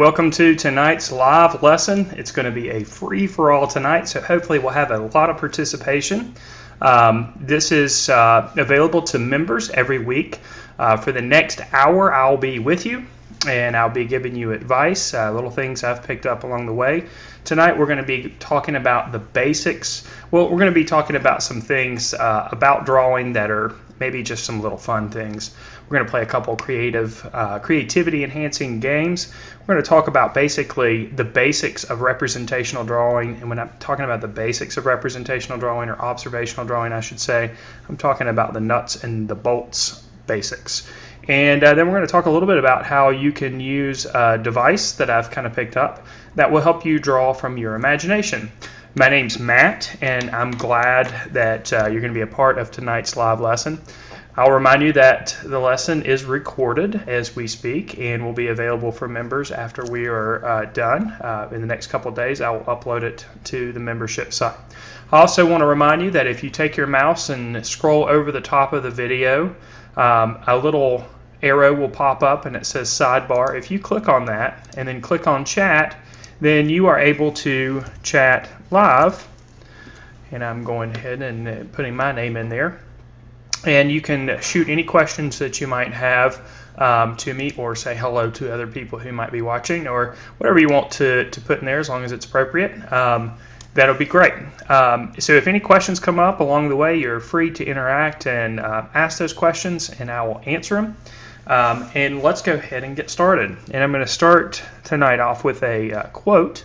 welcome to tonight's live lesson. It's going to be a free-for-all tonight, so hopefully we'll have a lot of participation. This is available to members every week. For the next hour, I'll be with you, and I'll be giving you advice, little things I've picked up along the way. Tonight we're going to be talking about the basics. Well, we're going to be talking about some things about drawing that are maybe just some little fun things. We're going to play a couple creativity enhancing games. We're going to talk about basically the basics of representational drawing. And when I'm talking about the basics of representational drawing, or observational drawing I should say, I'm talking about the nuts and the bolts basics. And then we're going to talk a little bit about how you can use a device that I've kind of picked up that will help you draw from your imagination. My name's Matt, and I'm glad that you're going to be a part of tonight's live lesson. I'll remind you that the lesson is recorded as we speak and will be available for members after we are done. In the next couple of days, I will upload it to the membership site. I also want to remind you that if you take your mouse and scroll over the top of the video, a little arrow will pop up and it says sidebar. If you click on that and then click on chat, then you are able to chat live. And I'm going ahead and putting my name in there. And you can shoot any questions that you might have to me, or say hello to other people who might be watching, or whatever you want to put in there as long as it's appropriate. That'll be great. So if any questions come up along the way, you're free to interact and ask those questions, and I will answer them. And let's go ahead and get started. And I'm going to start tonight off with a quote.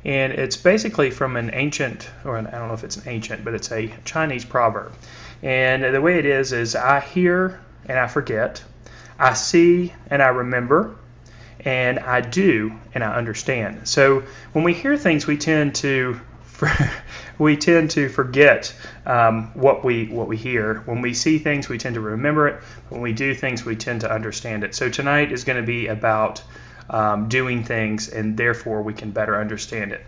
And it's basically from an ancient, or I don't know if it's an ancient, but it's a Chinese proverb. And the way it is I hear and I forget, I see and I remember, and I do and I understand. So when we hear things, we tend to forget what we hear. When we see things, we tend to remember it. When we do things, we tend to understand it. So tonight is going to be about doing things, and therefore we can better understand it.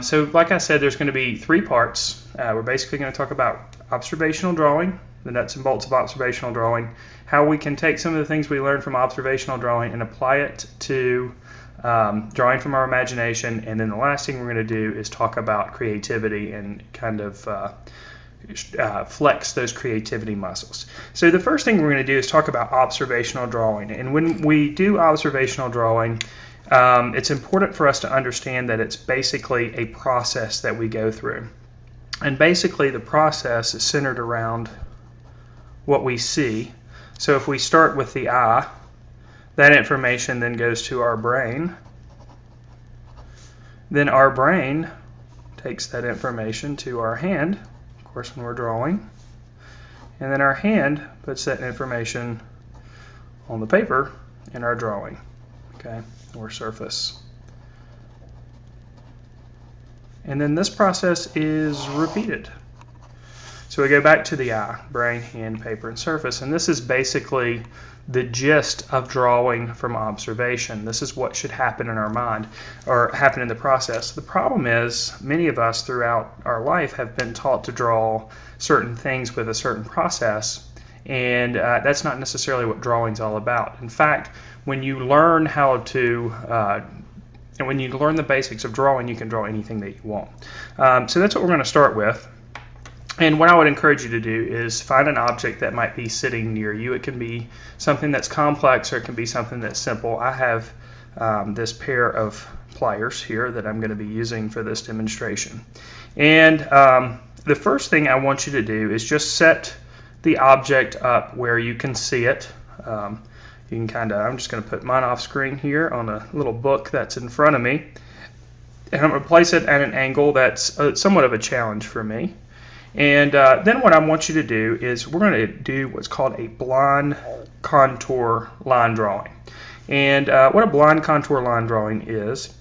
So like I said, there's going to be three parts. We're basically going to talk about observational drawing, the nuts and bolts of observational drawing, how we can take some of the things we learned from observational drawing and apply it to drawing from our imagination, and then the last thing we're going to do is talk about creativity and kind of flex those creativity muscles. So the first thing we're going to do is talk about observational drawing. And when we do observational drawing, it's important for us to understand that it's basically a process that we go through. And basically the process is centered around what we see. So if we start with the eye, that information then goes to our brain. Then our brain takes that information to our hand, of course when we're drawing. And then our hand puts that information on the paper in our drawing, okay, or surface. And then this process is repeated. So we go back to the eye, brain, hand, paper, and surface. And this is basically the gist of drawing from observation. This is what should happen in our mind, or happen in the process. The problem is many of us throughout our life have been taught to draw certain things with a certain process, and that's not necessarily what drawing's all about. In fact, when you learn how to and when you learn the basics of drawing, you can draw anything that you want. So that's what we're going to start with. And what I would encourage you to do is find an object that might be sitting near you. It can be something that's complex, or it can be something that's simple. I have this pair of pliers here that I'm going to be using for this demonstration. And the first thing I want you to do is just set the object up where you can see it. You can I'm just going to put mine off screen here on a little book that's in front of me. And I'm going to place it at an angle that's somewhat of a challenge for me. And then what I want you to do is we're going to do what's called a blind contour line drawing. And what a blind contour line drawing is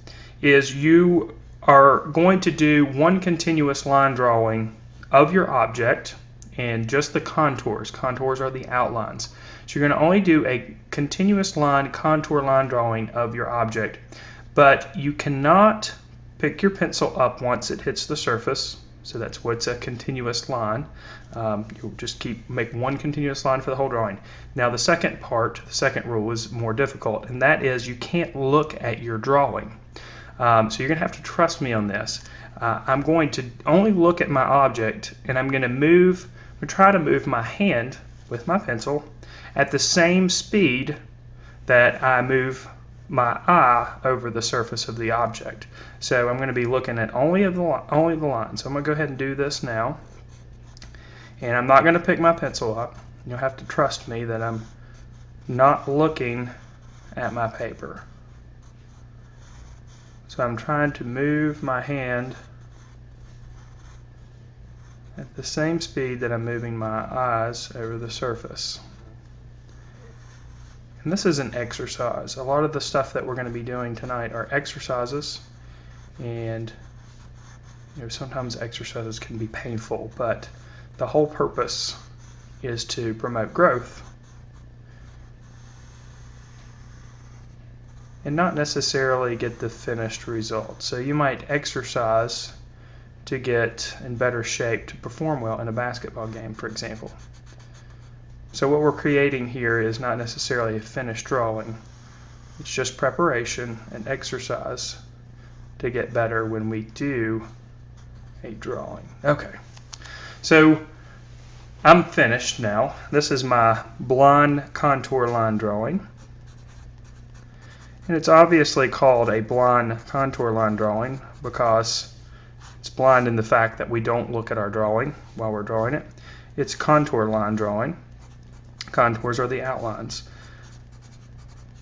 you are going to do one continuous line drawing of your object and just the contours. Contours are the outlines. So you're going to only do a continuous line, contour line drawing of your object, but you cannot pick your pencil up once it hits the surface. So that's what's a continuous line. You'll just make one continuous line for the whole drawing. Now the second part, the second rule, is more difficult, and that is you can't look at your drawing. So you're going to have to trust me on this. I'm going to only look at my object, and I'm going to try to move my hand with my pencil at the same speed that I move my eye over the surface of the object. So I'm going to be looking at only the line. So I'm going to go ahead and do this now. And I'm not going to pick my pencil up. You'll have to trust me that I'm not looking at my paper. So I'm trying to move my hand at the same speed that I'm moving my eyes over the surface. And this is an exercise. A lot of the stuff that we're going to be doing tonight are exercises, and sometimes exercises can be painful, but the whole purpose is to promote growth and not necessarily get the finished result. So you might exercise to get in better shape to perform well in a basketball game, for example. So what we're creating here is not necessarily a finished drawing. It's just preparation and exercise to get better when we do a drawing. Okay, so I'm finished now. This is my blind contour line drawing. And it's obviously called a blind contour line drawing because it's blind in the fact that we don't look at our drawing while we're drawing it. It's contour line drawing. Contours are the outlines.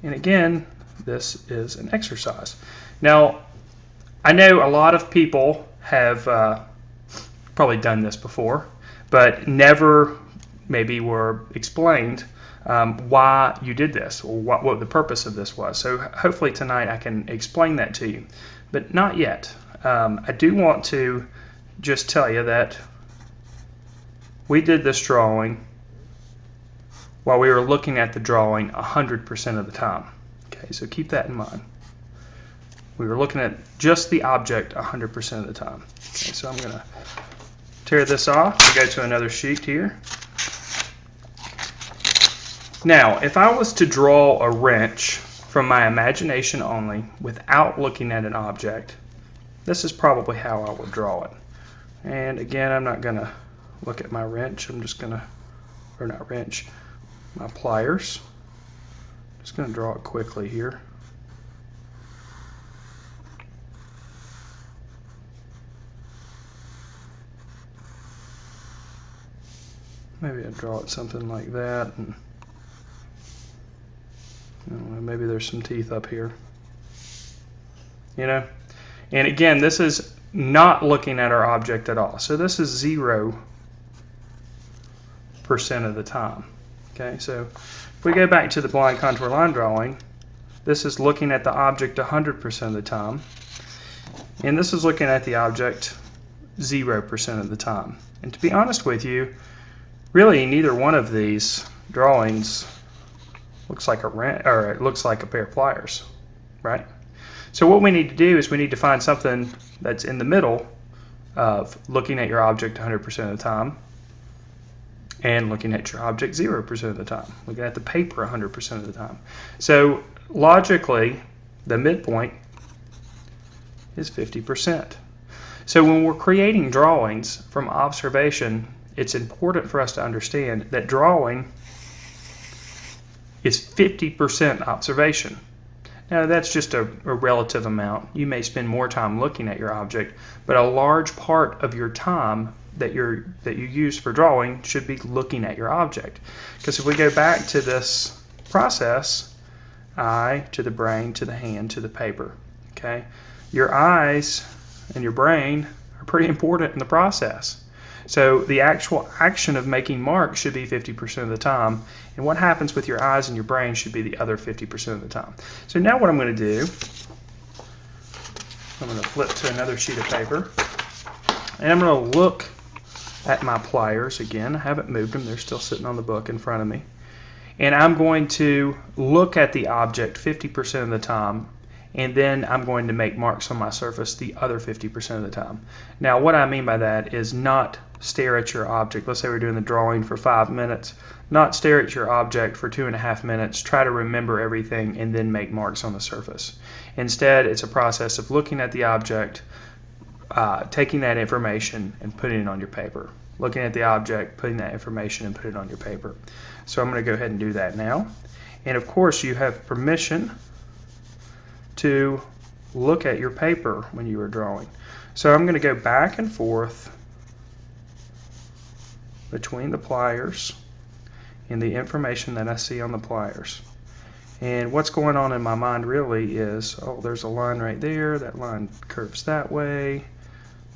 And again, this is an exercise. Now, I know a lot of people have probably done this before, but never maybe were explained why you did this or what the purpose of this was. So hopefully tonight I can explain that to you, but not yet. I do want to just tell you that we did this drawing while we were looking at the drawing 100% of the time. Okay, so keep that in mind. We were looking at just the object 100% of the time. Okay, so I'm going to tear this off and go to another sheet here. Now, if I was to draw a wrench from my imagination only without looking at an object, this is probably how I would draw it. And again, I'm not going to look at my wrench. I'm just going to, or not wrench, my pliers. Just going to draw it quickly here. Maybe I'll draw it something like that, and I don't know, maybe there's some teeth up here. And again, this is not looking at our object at all. So this is 0% of the time. Okay, so if we go back to the blind contour line drawing, this is looking at the object 100% of the time, and this is looking at the object 0% of the time. And to be honest with you, really neither one of these drawings looks like a wrench, or it looks like a pair of pliers, right? So what we need to do is we need to find something that's in the middle of looking at your object 100% of the time and looking at your object 0% of the time, looking at the paper 100% of the time. So logically, the midpoint is 50%. So when we're creating drawings from observation, it's important for us to understand that drawing is 50% observation. Now that's just a relative amount. You may spend more time looking at your object, but a large part of your time that you use for drawing should be looking at your object. Because if we go back to this process, eye to the brain to the hand to the paper, okay? Your eyes and your brain are pretty important in the process. So the actual action of making marks should be 50% of the time, and what happens with your eyes and your brain should be the other 50% of the time. So now what I'm going to do, I'm going to flip to another sheet of paper, and I'm going to look at my pliers again. I haven't moved them, they're still sitting on the book in front of me. And I'm going to look at the object 50% of the time, and then I'm going to make marks on my surface the other 50% of the time. Now what I mean by that is not stare at your object. Let's say we're doing the drawing for 5 minutes. Not stare at your object for 2.5 minutes, try to remember everything, and then make marks on the surface. Instead, it's a process of looking at the object, taking that information and putting it on your paper. Looking at the object, putting that information and putting it on your paper. So I'm going to go ahead and do that now. And of course you have permission to look at your paper when you are drawing. So I'm going to go back and forth between the pliers and the information that I see on the pliers. And what's going on in my mind really is, oh, there's a line right there, that line curves that way,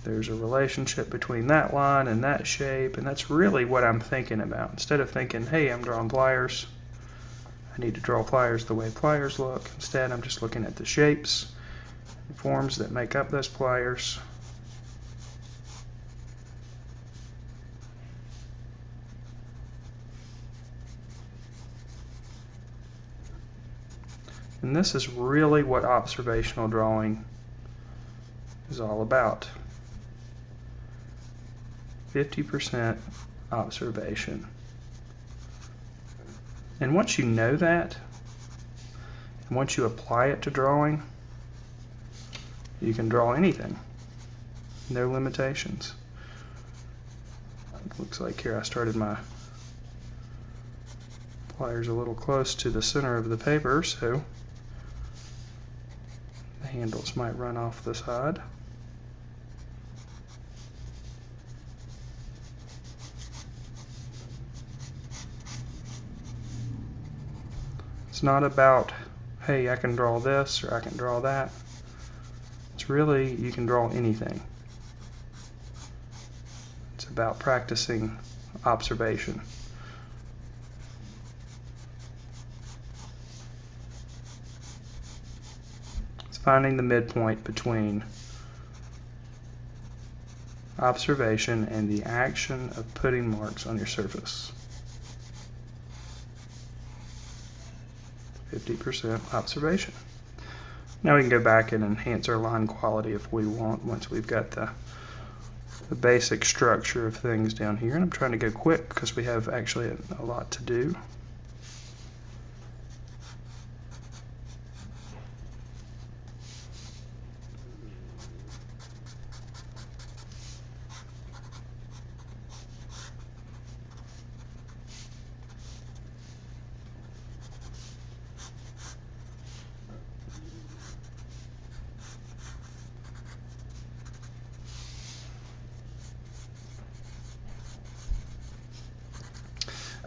there's a relationship between that line and that shape, and that's really what I'm thinking about. Instead of thinking, hey, I'm drawing pliers, I need to draw pliers the way pliers look. Instead, I'm just looking at the shapes and forms that make up those pliers. And this is really what observational drawing is all about. 50% observation. And once you know that, and once you apply it to drawing, you can draw anything. No limitations. It looks like here I started my pliers a little close to the center of the paper, so the handles might run off the side. It's not about, hey, I can draw this or I can draw that. It's really, you can draw anything. It's about practicing observation. It's finding the midpoint between observation and the action of putting marks on your surface. 50% observation. Now we can go back and enhance our line quality if we want, once we've got the basic structure of things down here. And I'm trying to go quick because we have actually a lot to do.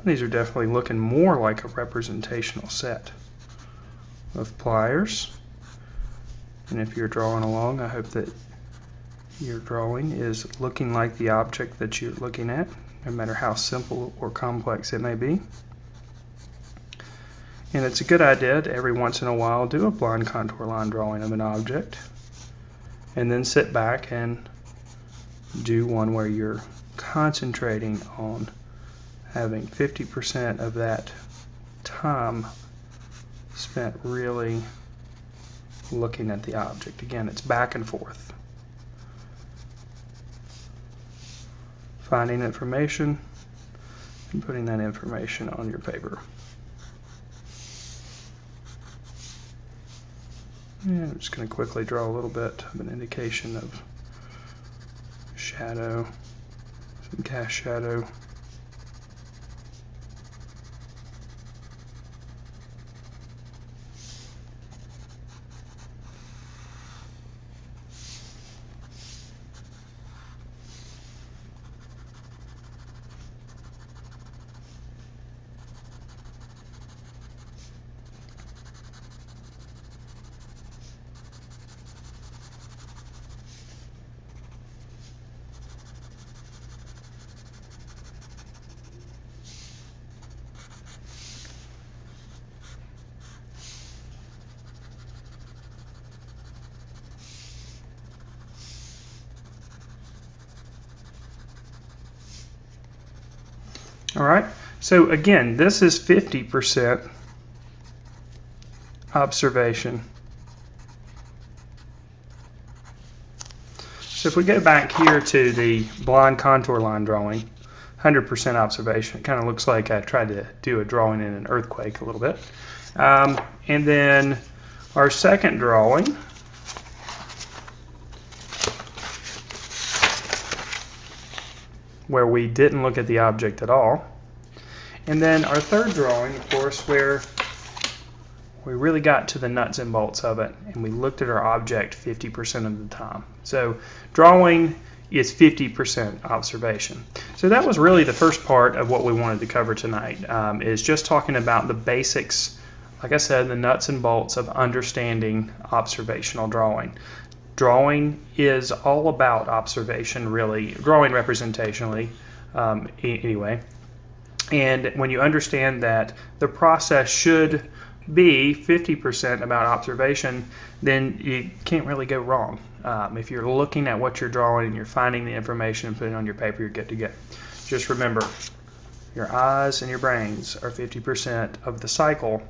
These are definitely looking more like a representational set of pliers. And if you're drawing along, I hope that your drawing is looking like the object that you're looking at, no matter how simple or complex it may be. And it's a good idea to every once in a while do a blind contour line drawing of an object, and then sit back and do one where you're concentrating on having 50% of that time spent really looking at the object. Again, it's back and forth. Finding information and putting that information on your paper. And I'm just going to quickly draw a little bit of an indication of shadow, some cast shadow. All right, so again, this is 50% observation So if we go back here to the blind contour line drawing, 100% observation. It kind of looks like I tried to do a drawing in an earthquake a little bit. And then our second drawing, where we didn't look at the object at all. And then our third drawing, of course, where we really got to the nuts and bolts of it, and we looked at our object 50% of the time. So drawing is 50% observation. So that was really the first part of what we wanted to cover tonight, is just talking about the basics, like I said, the nuts and bolts of understanding observational drawing. Drawing is all about observation, really, drawing representationally anyway. And when you understand that the process should be 50% about observation, then you can't really go wrong. If you're looking at what you're drawing and you're finding the information and putting it on your paper, you're good to go. Just remember, your eyes and your brains are 50% of the cycle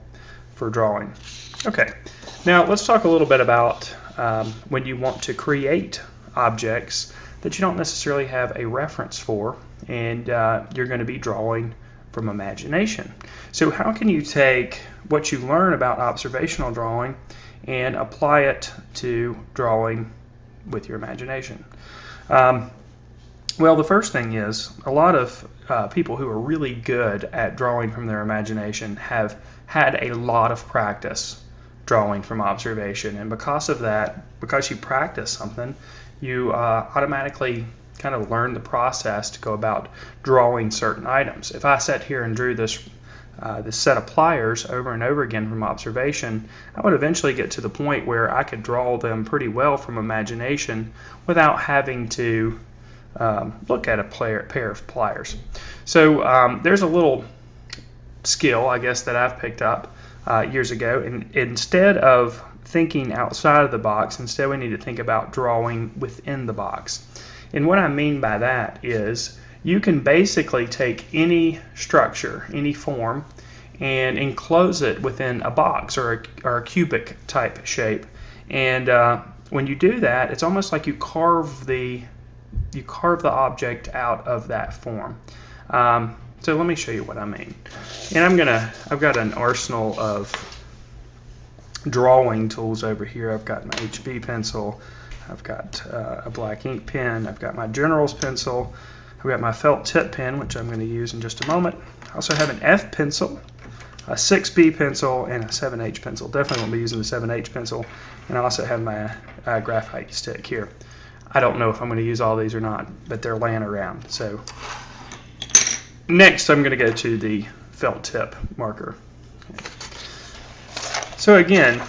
for drawing. Okay, now let's talk a little bit about when you want to create objects that you don't necessarily have a reference for, and you're going to be drawing from imagination. So how can you take what you learn about observational drawing and apply it to drawing with your imagination? Well, the first thing is, a lot of people who are really good at drawing from their imagination have had a lot of practice drawing from observation, and because of that, because you practice something, you automatically kind of learn the process to go about drawing certain items. If I sat here and drew this set of pliers over and over again from observation, I would eventually get to the point where I could draw them pretty well from imagination without having to look at a pair of pliers. So there's a little skill, I guess, that I've picked up years ago, and instead of thinking outside of the box, instead we need to think about drawing within the box. And what I mean by that is, you can basically take any structure, any form, and enclose it within a box or a cubic type shape. And when you do that, it's almost like you carve the object out of that form. So let me show you what I mean. And I've got an arsenal of drawing tools over here. I've got my HB pencil, I've got a black ink pen, I've got my General's pencil, I've got my felt tip pen, which I'm going to use in just a moment. I also have an F pencil, a 6B pencil, and a 7H pencil. Definitely won't be using the 7H pencil. And I also have my graphite stick here. I don't know if I'm going to use all these or not, but they're laying around. So next I'm going to go to the felt tip marker. So again,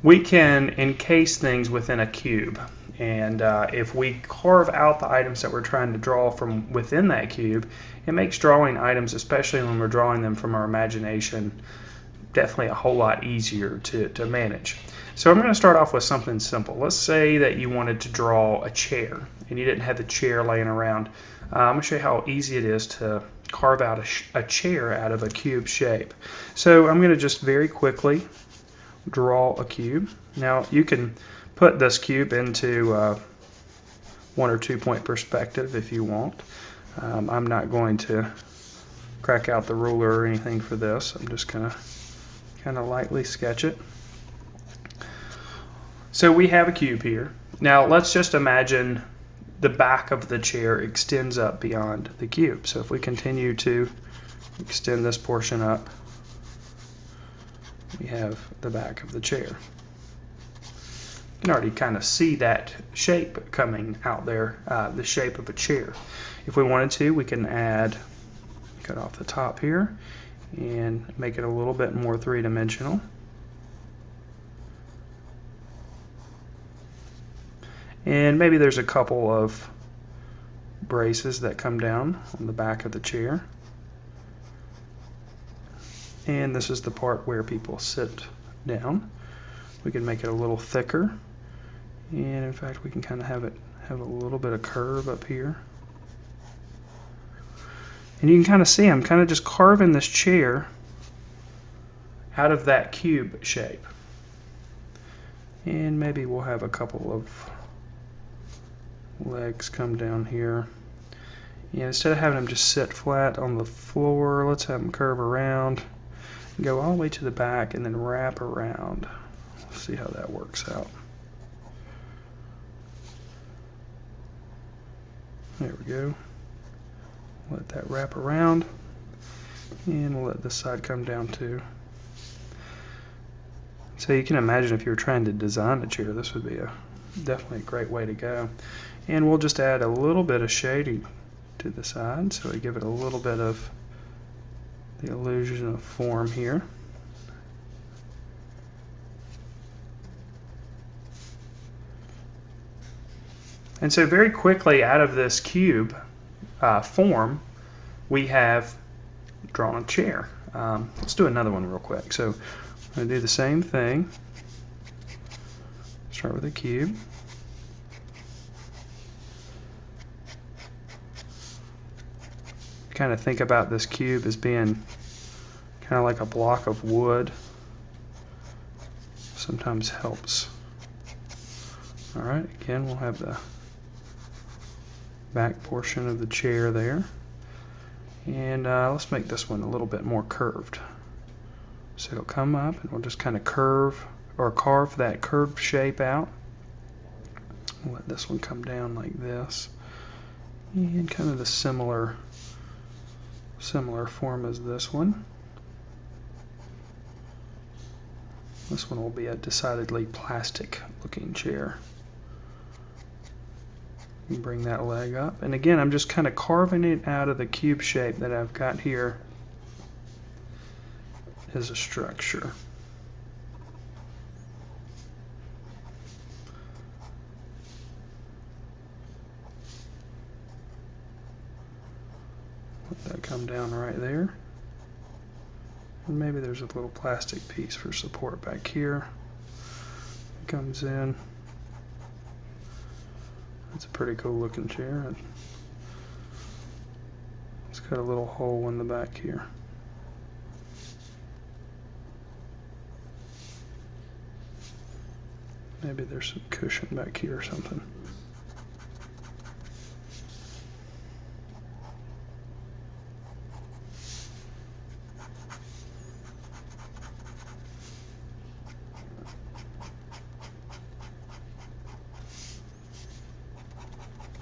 we can encase things within a cube, and if we carve out the items that we're trying to draw from within that cube, it makes drawing items, especially when we're drawing them from our imagination, definitely a whole lot easier to manage. So I'm going to start off with something simple. Let's say that you wanted to draw a chair and you didn't have the chair laying around. I'm going to show you how easy it is to carve out a chair out of a cube shape. So I'm going to just very quickly draw a cube. Now you can put this cube into 1 or 2 point perspective if you want. I'm not going to crack out the ruler or anything for this. I'm just going to kind of lightly sketch it. So we have a cube here. Now let's just imagine the back of the chair extends up beyond the cube. So if we continue to extend this portion up, we have the back of the chair. You can already kind of see that shape coming out there, the shape of a chair. If we wanted to, we can cut off the top here and make it a little bit more three-dimensional. And maybe there's a couple of braces that come down on the back of the chair. And this is the part where people sit down. We can make it a little thicker, and in fact we can kind of have a little bit of curve up here. And you can kind of see I'm kind of just carving this chair out of that cube shape. And maybe we'll have a couple of legs come down here. And instead of having them just sit flat on the floor, let's have them curve around, go all the way to the back, and then wrap around. Let's see how that works out. There we go. Let that wrap around, and we'll let this side come down too. So you can imagine if you were trying to design a chair, this would be definitely a great way to go. And we'll just add a little bit of shading to the side, so we give it a little bit of the illusion of form here. And so very quickly out of this cube form, we have drawn a chair. Let's do another one real quick. So I'm going to do the same thing. Start with a cube. Kind of think about this cube as being kind of like a block of wood. Sometimes helps. Alright, again we'll have the back portion of the chair there. And let's make this one a little bit more curved. So it'll come up and we'll just kind of curve or carve that curved shape out. We'll let this one come down like this. And kind of the similar form as this one. This one will be a decidedly plastic looking chair. You bring that leg up, and again I'm just kind of carving it out of the cube shape that I've got here as a structure. Let that come down right there. And maybe there's a little plastic piece for support back here. It comes in. It's a pretty cool looking chair. It's got a little hole in the back here. Maybe there's some cushion back here or something.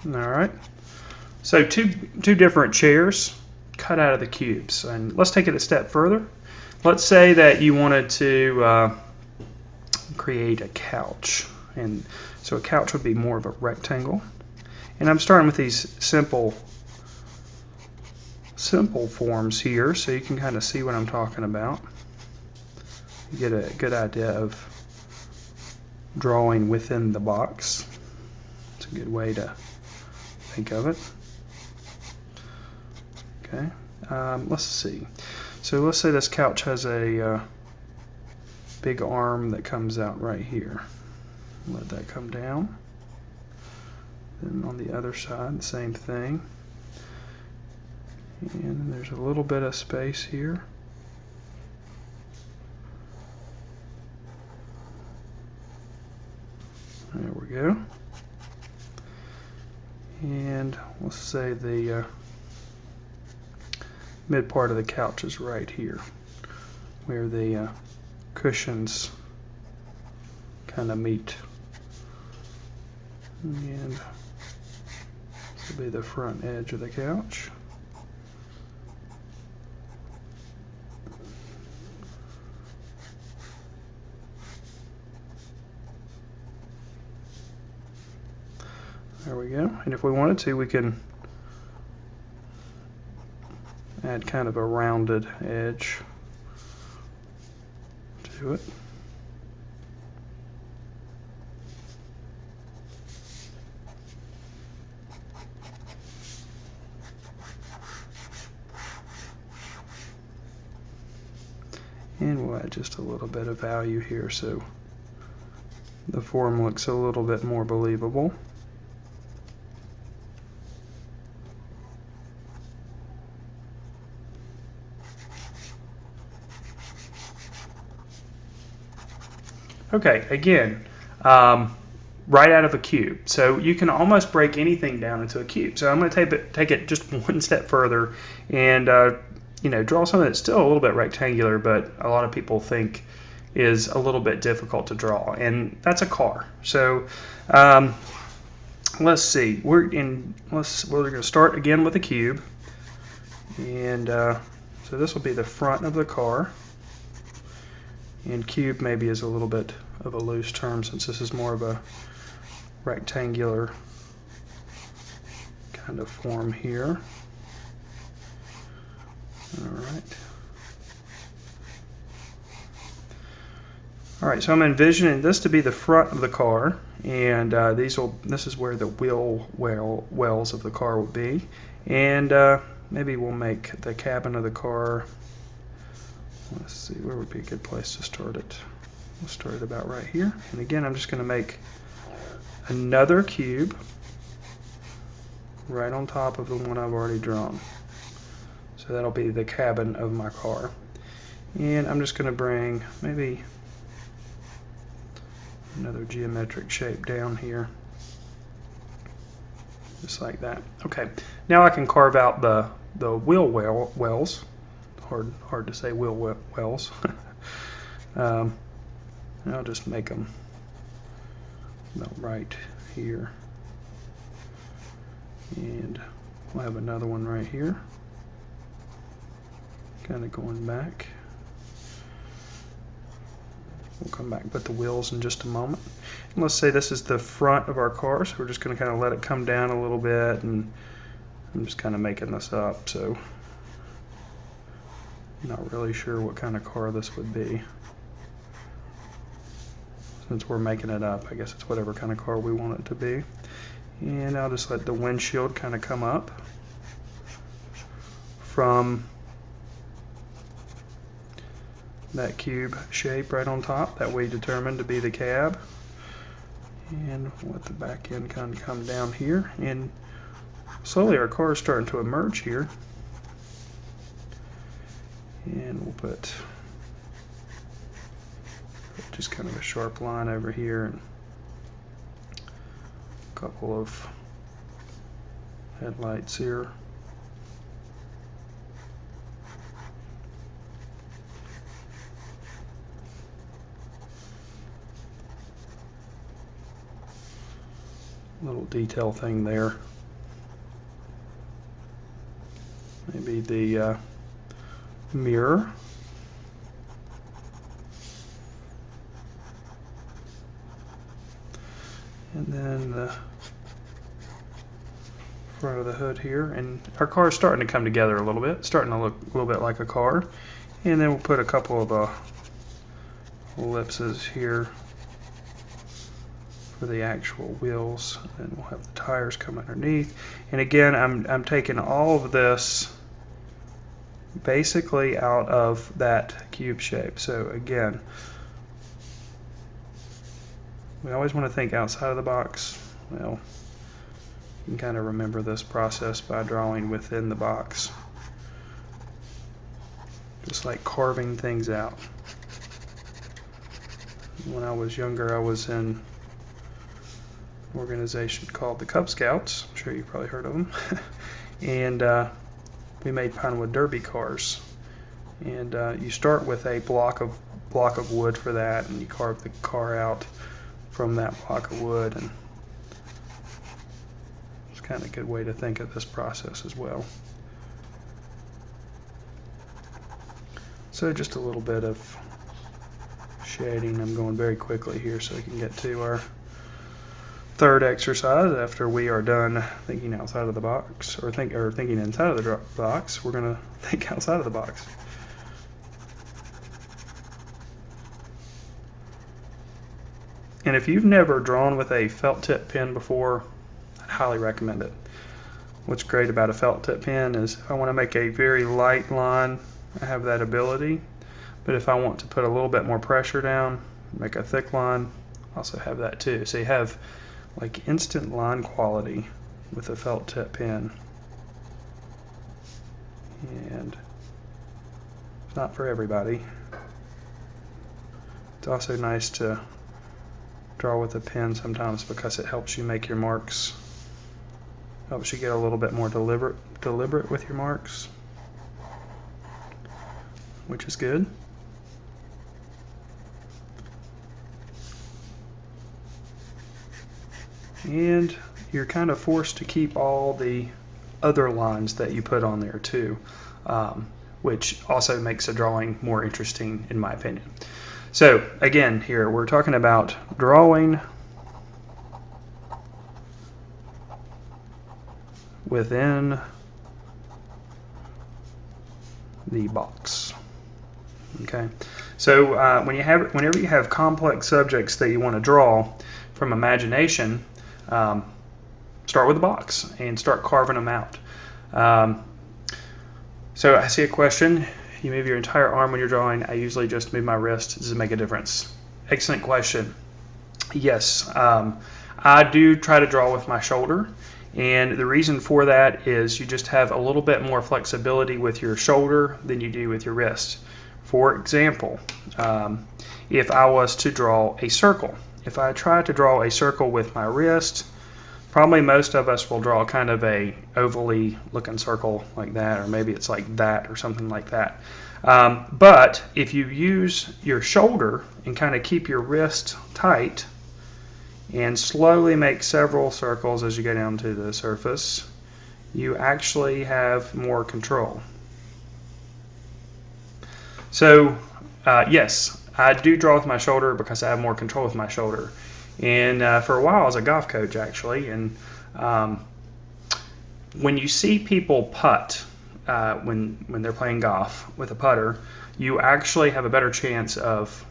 Alright, so two different chairs cut out of the cubes. And let's take it a step further. Let's say that you wanted to create a couch. And so a couch would be more of a rectangle. And I'm starting with these simple forms here so you can kind of see what I'm talking about. You get a good idea of drawing within the box. It's a good way to think of it. Okay, let's see. So let's say this couch has a big arm that comes out right here. Let that come down. Then on the other side, the same thing. And there's a little bit of space here. There we go. And let's say the mid part of the couch is right here, where the cushions kind of meet. And this will be the front edge of the couch. There we go. And if we wanted to, we can add kind of a rounded edge to it. And we'll add just a little bit of value here so the form looks a little bit more believable. Okay, again, right out of a cube. So you can almost break anything down into a cube. So I'm going to take it just one step further and draw something that's still a little bit rectangular, but a lot of people think is a little bit difficult to draw, and that's a car. So let's see. We're going to start again with a cube, and so this will be the front of the car. And cube maybe is a little bit of a loose term since this is more of a rectangular kind of form here. All right, so I'm envisioning this to be the front of the car, and this is where the wheel wells of the car will be, and maybe we'll make the cabin of the car. Let's see, where would be a good place to start it? We'll start it about right here, and again I'm just going to make another cube right on top of the one I've already drawn. So that'll be the cabin of my car, and I'm just going to bring maybe another geometric shape down here, just like that. Okay, now I can carve out the wheel wells. Hard to say wheel wells. And I'll just make them about right here, and we'll have another one right here, kind of going back. We'll come back and put the wheels in just a moment. And let's say this is the front of our car, so we're just going to kind of let it come down a little bit, and I'm just kind of making this up, so I'm not really sure what kind of car this would be. Since we're making it up, I guess it's whatever kind of car we want it to be. And I'll just let the windshield kind of come up from that cube shape right on top that we determined to be the cab, and let the back end kind of come down here, and slowly our car is starting to emerge here, and we'll put just kind of a sharp line over here and a couple of headlights here. Little detail thing there. Maybe the mirror. And then the front of the hood here. And our car is starting to come together a little bit, starting to look a little bit like a car. And then we'll put a couple of ellipses here for the actual wheels, and we'll have the tires come underneath. And again, I'm taking all of this basically out of that cube shape. So again, we always want to think outside of the box. Well, you can kind of remember this process by drawing within the box, just like carving things out. When I was younger, I was in organization called the Cub Scouts. I'm sure you've probably heard of them. And we made Pinewood Derby cars. And you start with a block of wood for that, and you carve the car out from that block of wood. And it's kind of a good way to think of this process as well. So just a little bit of shading. I'm going very quickly here so we can get to our third exercise. After we are done thinking outside of the box, or thinking inside of the box, we're going to think outside of the box. And if you've never drawn with a felt tip pen before, I'd highly recommend it. What's great about a felt tip pen is if I want to make a very light line, I have that ability. But if I want to put a little bit more pressure down, make a thick line, I also have that too. So you have like instant line quality with a felt tip pen. And it's not for everybody. It's also nice to draw with a pen sometimes because it helps you make your marks, helps you get a little bit more deliberate with your marks, which is good. And you're kind of forced to keep all the other lines that you put on there too, which also makes the drawing more interesting in my opinion. So again, here we're talking about drawing within the box. Okay, so whenever you have complex subjects that you want to draw from imagination, start with a box and start carving them out. So I see a question. You move your entire arm when you're drawing. I usually just move my wrist. Does it make a difference? Excellent question. Yes, I do try to draw with my shoulder, and the reason for that is you just have a little bit more flexibility with your shoulder than you do with your wrist. For example, if I was to draw a circle, if I try to draw a circle with my wrist, probably most of us will draw kind of a ovally looking circle like that, or maybe it's like that or something like that. But if you use your shoulder and kind of keep your wrist tight and slowly make several circles as you go down to the surface, you actually have more control. So yes, I do draw with my shoulder because I have more control with my shoulder. And for a while I was a golf coach actually, and when you see people putt when they're playing golf with a putter, you actually have a better chance of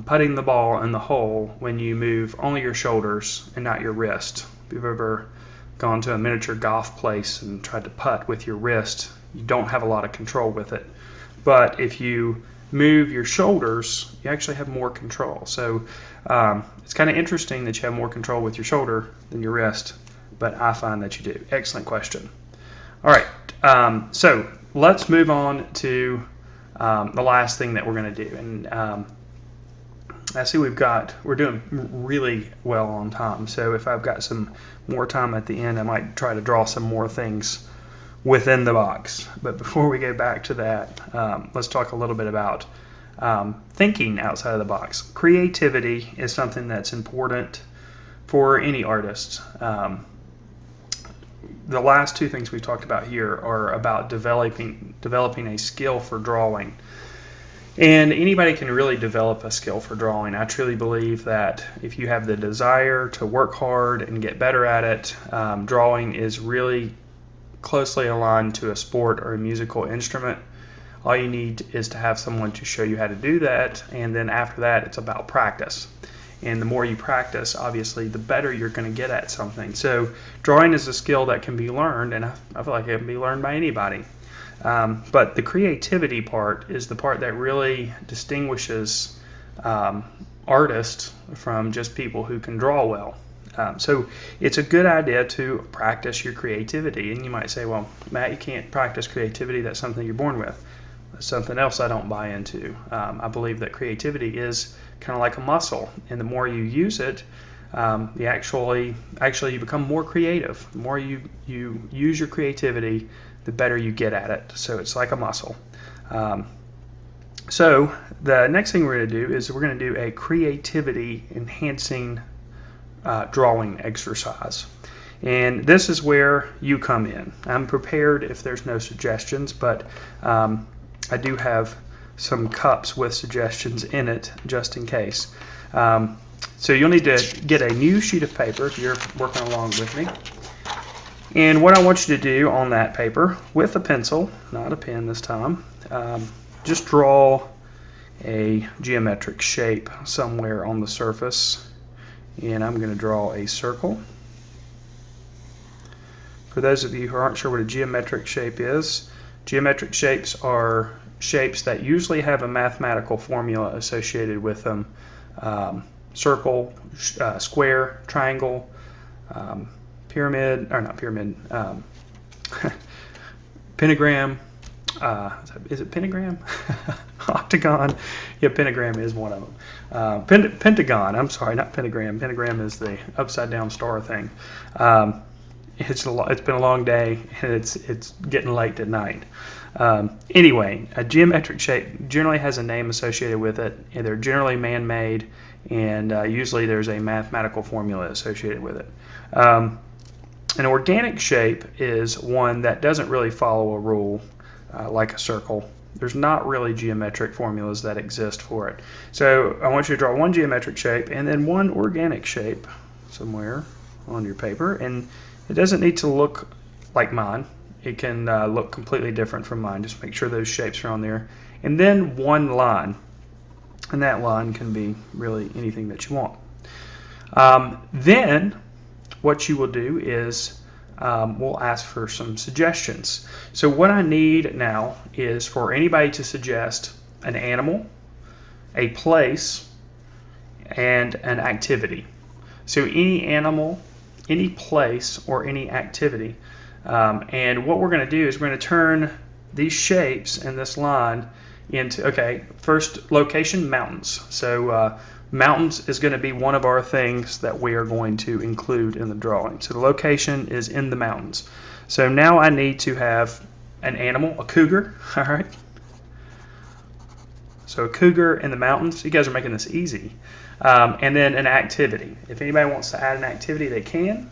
putting the ball in the hole when you move only your shoulders and not your wrist. If you've ever gone to a miniature golf place and tried to putt with your wrist, you don't have a lot of control with it. But if you move your shoulders, you actually have more control. So it's kind of interesting that you have more control with your shoulder than your wrist, but I find that you do. Excellent question. All right, so let's move on to the last thing that we're going to do. And I see we're doing really well on time. So if I've got some more time at the end, I might try to draw some more things within the box. But before we go back to that, let's talk a little bit about thinking outside of the box. Creativity is something that's important for any artist. The last two things we talked about here are about developing a skill for drawing. And anybody can really develop a skill for drawing. I truly believe that if you have the desire to work hard and get better at it, drawing is really closely aligned to a sport or a musical instrument. All you need is to have someone to show you how to do that, and then after that it's about practice. And the more you practice, obviously, the better you're going to get at something. So drawing is a skill that can be learned, and I feel like it can be learned by anybody. But the creativity part is the part that really distinguishes artists from just people who can draw well. So it's a good idea to practice your creativity. And you might say, well, Matt, you can't practice creativity. That's something you're born with. That's something else I don't buy into. I believe that creativity is kind of like a muscle, and the more you use it, you actually you become more creative. The more you use your creativity, the better you get at it. So it's like a muscle. So the next thing we're going to do is we're going to do a creativity enhancing drawing exercise. And this is where you come in. I'm prepared if there's no suggestions, but I do have some cups with suggestions in it just in case. So you'll need to get a new sheet of paper if you're working along with me. And what I want you to do on that paper with a pencil, not a pen this time, just draw a geometric shape somewhere on the surface. And I'm going to draw a circle. For those of you who aren't sure what a geometric shape is, geometric shapes are shapes that usually have a mathematical formula associated with them. Circle, square, triangle, pyramid, or not pyramid, pentagram. Is it pentagram? octagon. Yeah, pentagram is one of them. Pentagon. I'm sorry, not pentagram. Pentagram is the upside down star thing. It's been a long day, and it's getting late at night. Anyway, a geometric shape generally has a name associated with it, and they're generally man-made, and usually there's a mathematical formula associated with it. An organic shape is one that doesn't really follow a rule like a circle. There's not really geometric formulas that exist for it. So I want you to draw one geometric shape and then one organic shape somewhere on your paper. And it doesn't need to look like mine. It can look completely different from mine. Just make sure those shapes are on there. And then one line. And that line can be really anything that you want. Then what you will do is we'll ask for some suggestions. So what I need now is for anybody to suggest an animal, a place, and an activity. So any animal, any place, or any activity. And what we're going to do is we're going to turn these shapes and this line into, okay, first location, mountains. So mountains is going to be one of our things that we are going to include in the drawing. So the location is in the mountains. So now I need to have an animal, a cougar, all right? So a cougar in the mountains. You guys are making this easy. And then an activity. If anybody wants to add an activity, they can.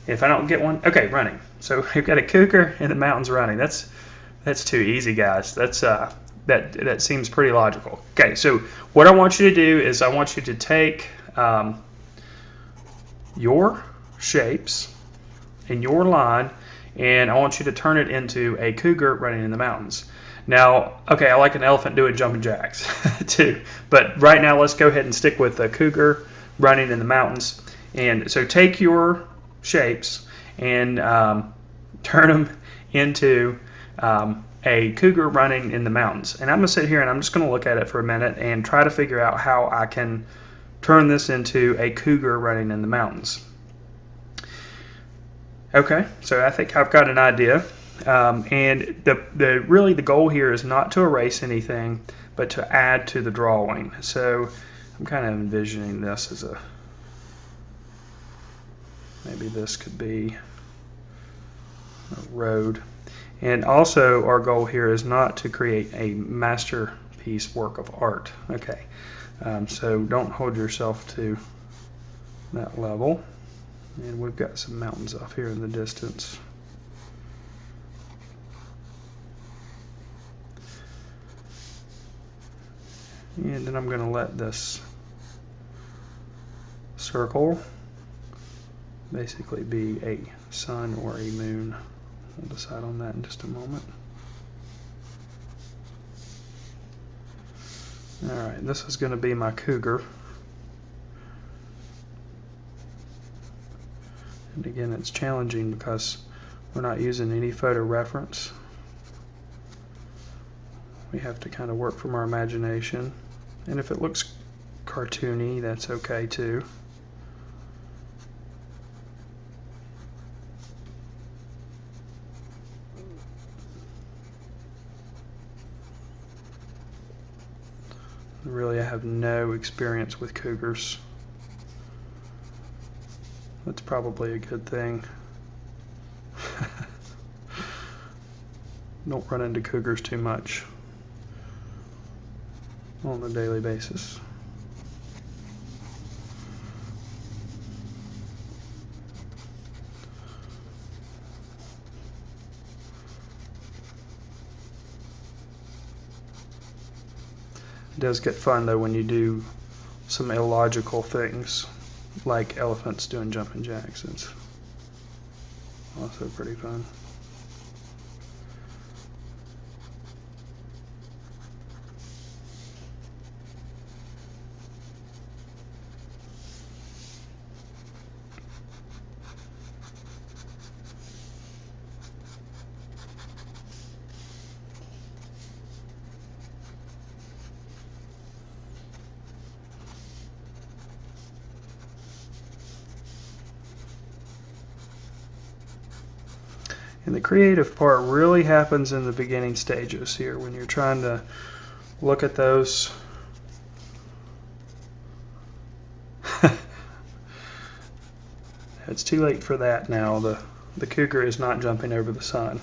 If I don't get one, okay, running. So we've got a cougar in the mountains running. That's too easy, guys. That seems pretty logical. Okay, so what I want you to do is I want you to take your shapes and your line, and I want you to turn it into a cougar running in the mountains. Now, okay, I like an elephant doing jumping jacks too, but right now let's go ahead and stick with a cougar running in the mountains. And so take your shapes and turn them into a cougar running in the mountains. And I'm going to sit here and I'm just going to look at it for a minute and try to figure out how I can turn this into a cougar running in the mountains. Okay, so I think I've got an idea. And really the goal here is not to erase anything, but to add to the drawing. So I'm kind of envisioning this as maybe this could be a road. And also our goal here is not to create a masterpiece work of art. Okay, so don't hold yourself to that level. And we've got some mountains off here in the distance. And then I'm going to let this circle basically be a sun or a moon. We'll decide on that in just a moment. Alright, this is going to be my cougar. And again, it's challenging because we're not using any photo reference. We have to kind of work from our imagination. And if it looks cartoony, that's okay too. Really, I have no experience with cougars. That's probably a good thing. Don't run into cougars too much on a daily basis. It does get fun though when you do some illogical things like elephants doing jumping jacks. It's also pretty fun. And the creative part really happens in the beginning stages here when you're trying to look at those. It's too late for that now. The cougar is not jumping over the sun.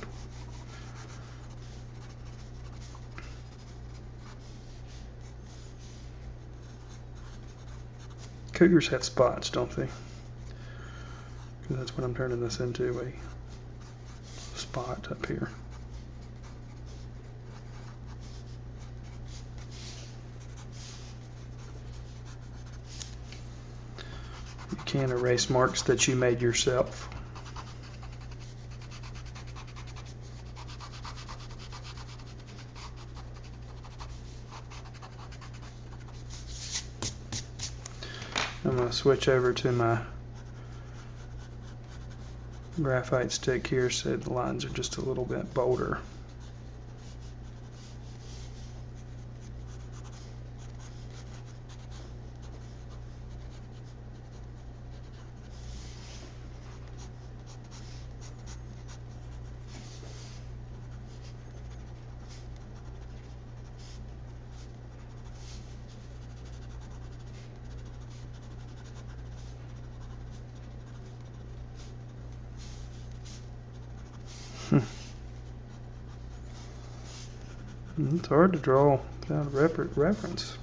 Cougars have spots, don't they? That's what I'm turning this into, a spot up here. You can erase marks that you made yourself. I'm going to switch over to my graphite stick here so the lines are just a little bit bolder. It's hard to draw without a reference,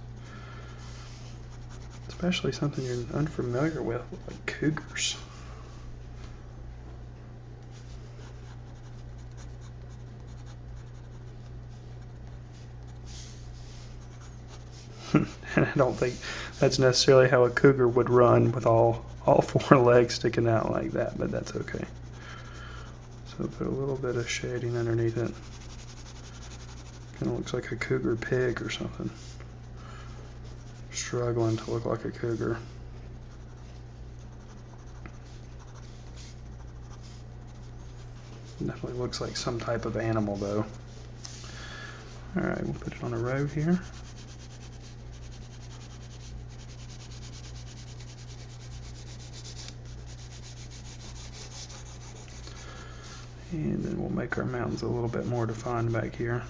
especially something you're unfamiliar with, like cougars. And I don't think that's necessarily how a cougar would run with all four legs sticking out like that, but that's okay. So put a little bit of shading underneath it. Kind of looks like a cougar pig or something. Struggling to look like a cougar. Definitely looks like some type of animal though. Alright, we'll put it on a row here. And then we'll make our mountains a little bit more defined back here.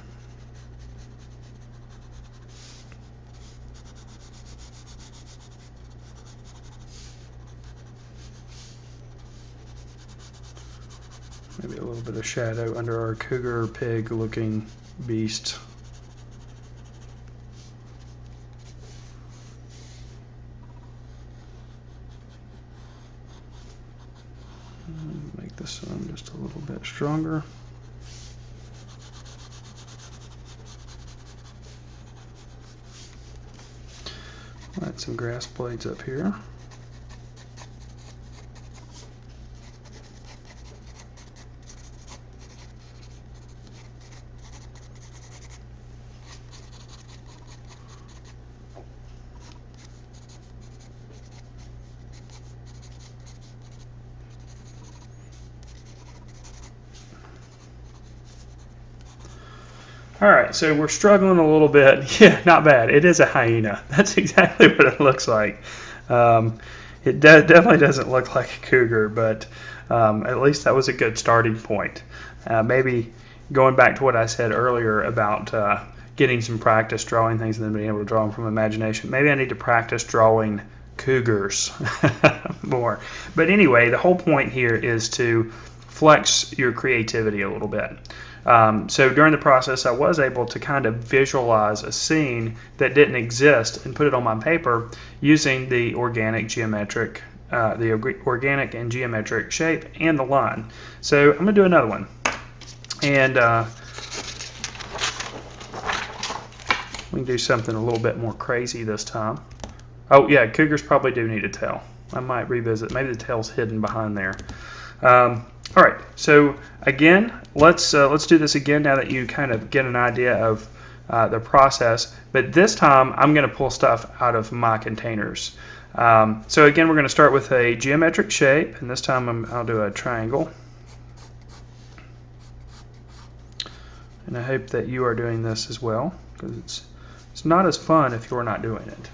Maybe a little bit of shadow under our cougar pig looking beast. Make the sun just a little bit stronger. Add some grass blades up here. Alright, so we're struggling a little bit. Yeah, not bad. It is a hyena. That's exactly what it looks like. It definitely doesn't look like a cougar, but at least that was a good starting point. Maybe going back to what I said earlier about getting some practice drawing things and then being able to draw them from imagination. Maybe I need to practice drawing cougars more. But anyway, the whole point here is to flex your creativity a little bit. So during the process, I was able to kind of visualize a scene that didn't exist and put it on my paper using the organic and geometric shape and the line. So I'm going to do another one. And we can do something a little bit more crazy this time. Oh yeah, cougars probably do need a tail. I might revisit. Maybe the tail's hidden behind there. All right, so again, let's do this again now that you kind of get an idea of the process. But this time, I'm going to pull stuff out of my containers. So again, we're going to start with a geometric shape, and this time I'll do a triangle. And I hope that you are doing this as well, because it's not as fun if you're not doing it.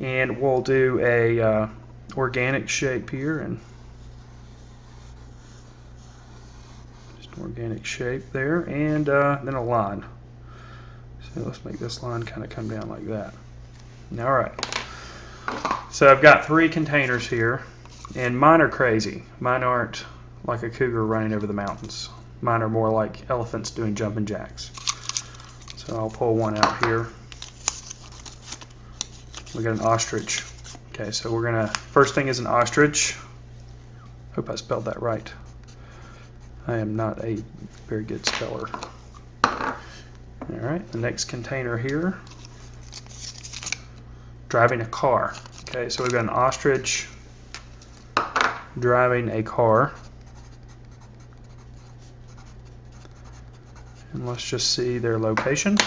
And we'll do a organic shape here, and just organic shape there, and then a line. So let's make this line kind of come down like that. All right. So I've got 3 containers here, and mine are crazy. Mine aren't like a cougar running over the mountains. Mine are more like elephants doing jumping jacks. So I'll pull one out here. We got an ostrich. Okay, so we're gonna, first thing is an ostrich. Hope I spelled that right. I am not a very good speller. All right, the next container here, driving a car. Okay, so we've got an ostrich driving a car. And let's just see their location.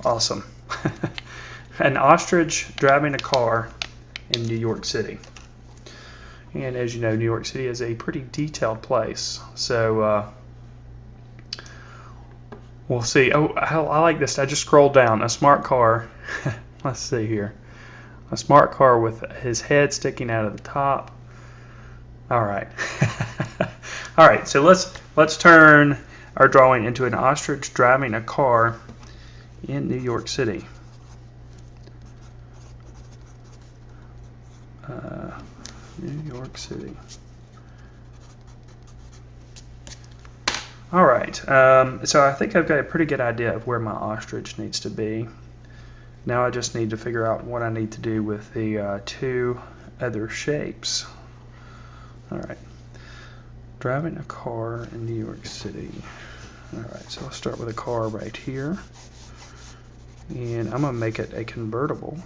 Awesome. An ostrich driving a car in New York City. And as you know, New York City is a pretty detailed place. So we'll see. Oh, I like this. I just scrolled down. A smart car. Let's see here. A smart car with his head sticking out of the top. All right. All right. So let's turn our drawing into an ostrich driving a car in New York City. New York City. All right. So I think I've got a pretty good idea of where my ostrich needs to be. Now I just need to figure out what I need to do with the 2 other shapes. All right. Driving a car in New York City. All right. So I'll start with a car right here. And I'm going to make it a convertible.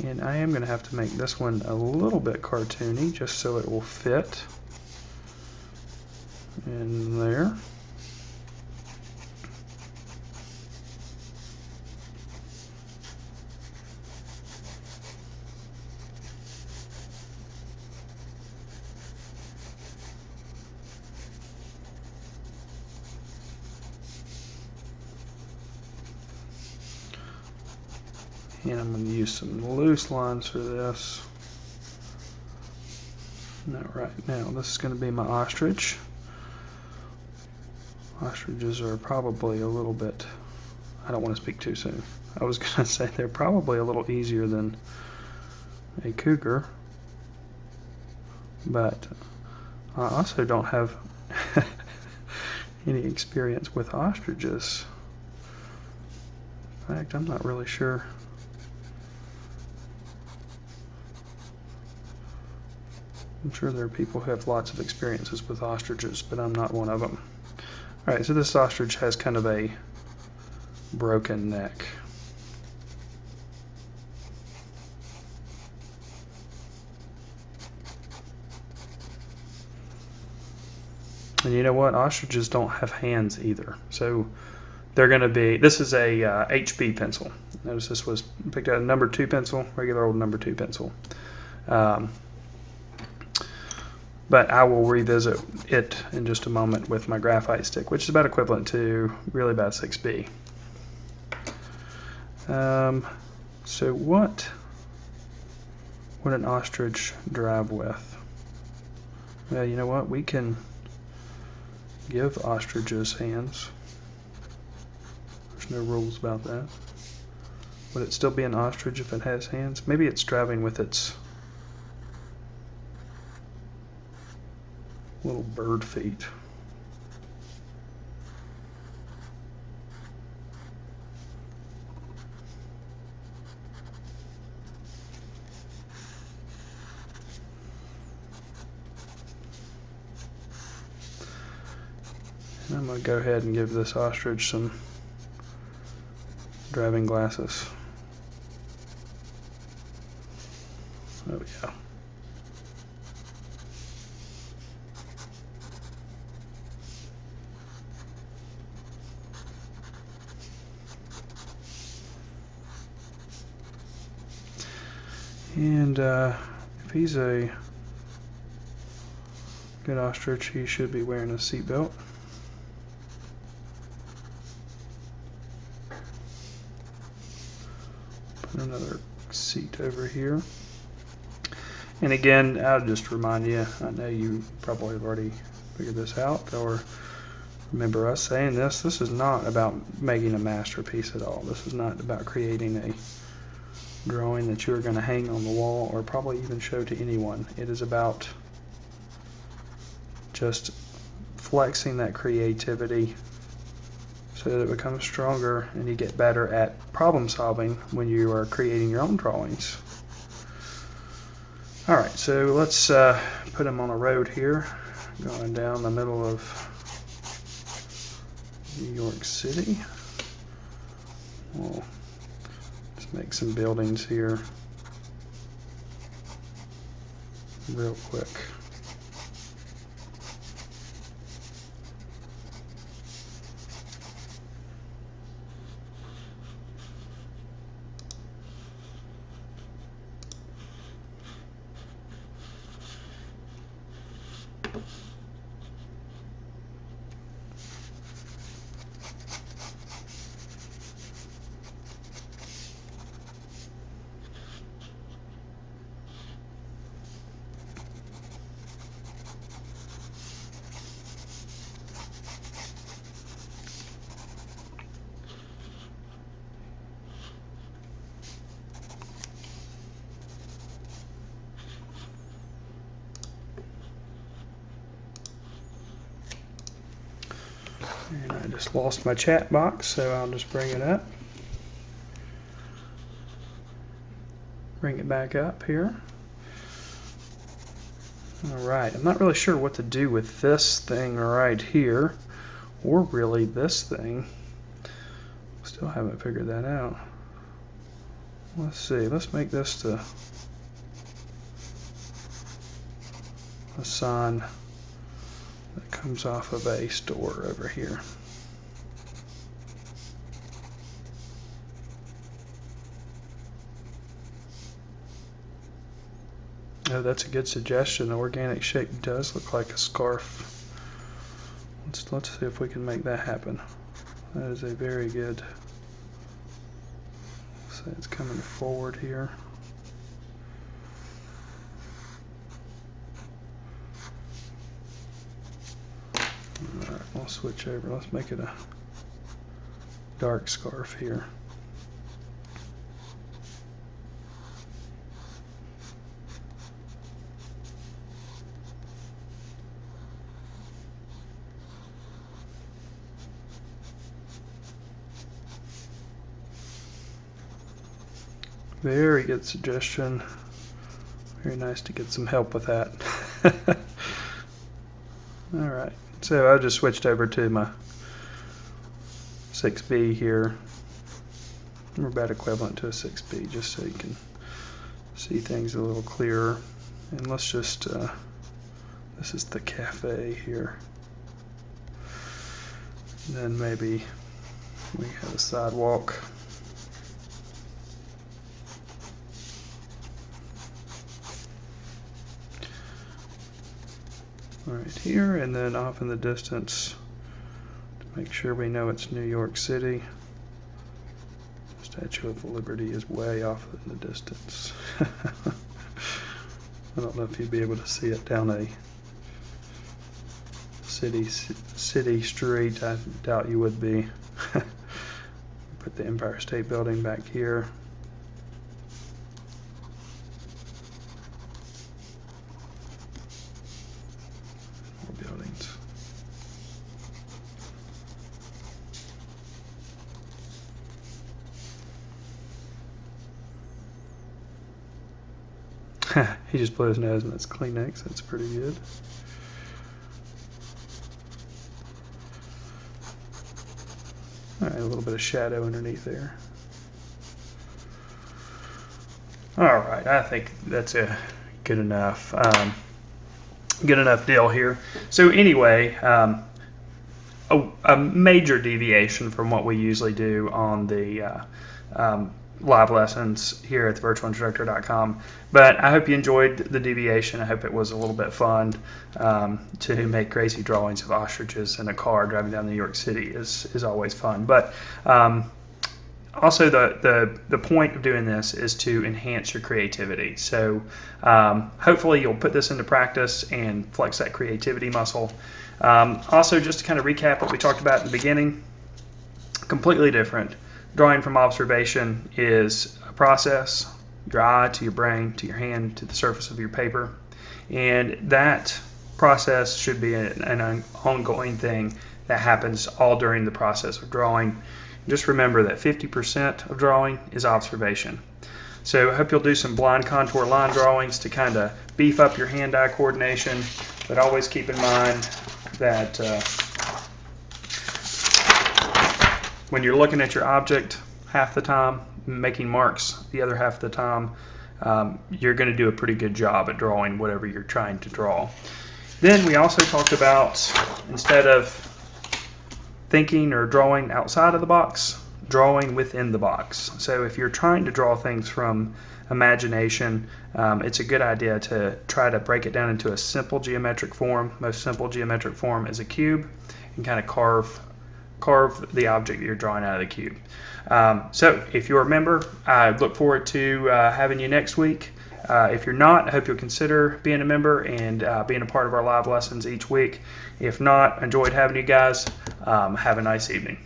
And I am going to have to make this one a little bit cartoony just so it will fit in there. And I'm going to use some loose lines for this. Right now, this is going to be my ostrich. Ostriches are probably a little bit, I don't want to speak too soon. I was going to say they're probably a little easier than a cougar. But I also don't have any experience with ostriches. In fact, I'm not really sure. I'm sure there are people who have lots of experiences with ostriches, but I'm not one of them. Alright, so this ostrich has kind of a broken neck. And you know what? Ostriches don't have hands either. So they're going to be, this is a HB pencil. Notice this was picked out a number 2 pencil, regular old number 2 pencil. But I will revisit it in just a moment with my graphite stick, which is about equivalent to really about 6B. So what would an ostrich drive with? Well, you know what? We can give ostriches hands. There's no rules about that. Would it still be an ostrich if it has hands? Maybe it's driving with its little bird feet. And I'm going to go ahead and give this ostrich some driving glasses. Oh yeah. And if he's a good ostrich, he should be wearing a seatbelt. Put another seat over here. And again, I'll just remind you, I know you probably have already figured this out or remember us saying this. This is not about making a masterpiece at all. This is not about creating a drawing that you're going to hang on the wall or probably even show to anyone. It is about just flexing that creativity so that it becomes stronger and you get better at problem solving when you are creating your own drawings. All right, so let's put them on a road here, going down the middle of New York City. We'll just make some buildings here real quick. And I just lost my chat box, so I'll just bring it up. Bring it back up here. Alright, I'm not really sure what to do with this thing right here, or really this thing. Still haven't figured that out. Let's see, let's make this to a sign that comes off of a store over here. Oh, that's a good suggestion. The organic shape does look like a scarf. Let's see if we can make that happen. That is a very good. So it's coming forward here. Alright, we'll switch over. Let's make it a dark scarf here. Very good suggestion. Very nice to get some help with that. Alright, so I just switched over to my 6B here. We're about equivalent to a 6B, just so you can see things a little clearer. And let's just, this is the cafe here. And then maybe we have a sidewalk. Right here, and then off in the distance to make sure we know it's New York City. Statue of Liberty is way off in the distance. I don't know if you'd be able to see it down a city street. I doubt you would be. Put the Empire State Building back here. He just blew his nose and that's Kleenex. That's pretty good. Alright, a little bit of shadow underneath there. Alright, I think that's a good enough deal here. So anyway, a major deviation from what we usually do on the live lessons here at thevirtualinstructor.com. But I hope you enjoyed the deviation. I hope it was a little bit fun to make crazy drawings of ostriches in a car driving down New York City is always fun. But Also, the point of doing this is to enhance your creativity. So hopefully you'll put this into practice and flex that creativity muscle. Also, just to kind of recap what we talked about in the beginning, completely different. Drawing from observation is a process, your eye to your brain to your hand to the surface of your paper, and that process should be an ongoing thing that happens all during the process of drawing. Just remember that 50% of drawing is observation. So I hope you'll do some blind contour line drawings to kind of beef up your hand-eye coordination, but always keep in mind that when you're looking at your object half the time, making marks the other half of the time, you're going to do a pretty good job at drawing whatever you're trying to draw. Then we also talked about, instead of thinking or drawing outside of the box, drawing within the box. So if you're trying to draw things from imagination, it's a good idea to try to break it down into a simple geometric form. Most simple geometric form is a cube, and kind of carve the object that you're drawing out of the cube. So if you're a member, I look forward to having you next week. If you're not, I hope you'll consider being a member and being a part of our live lessons each week. If not, enjoyed having you guys. Have a nice evening.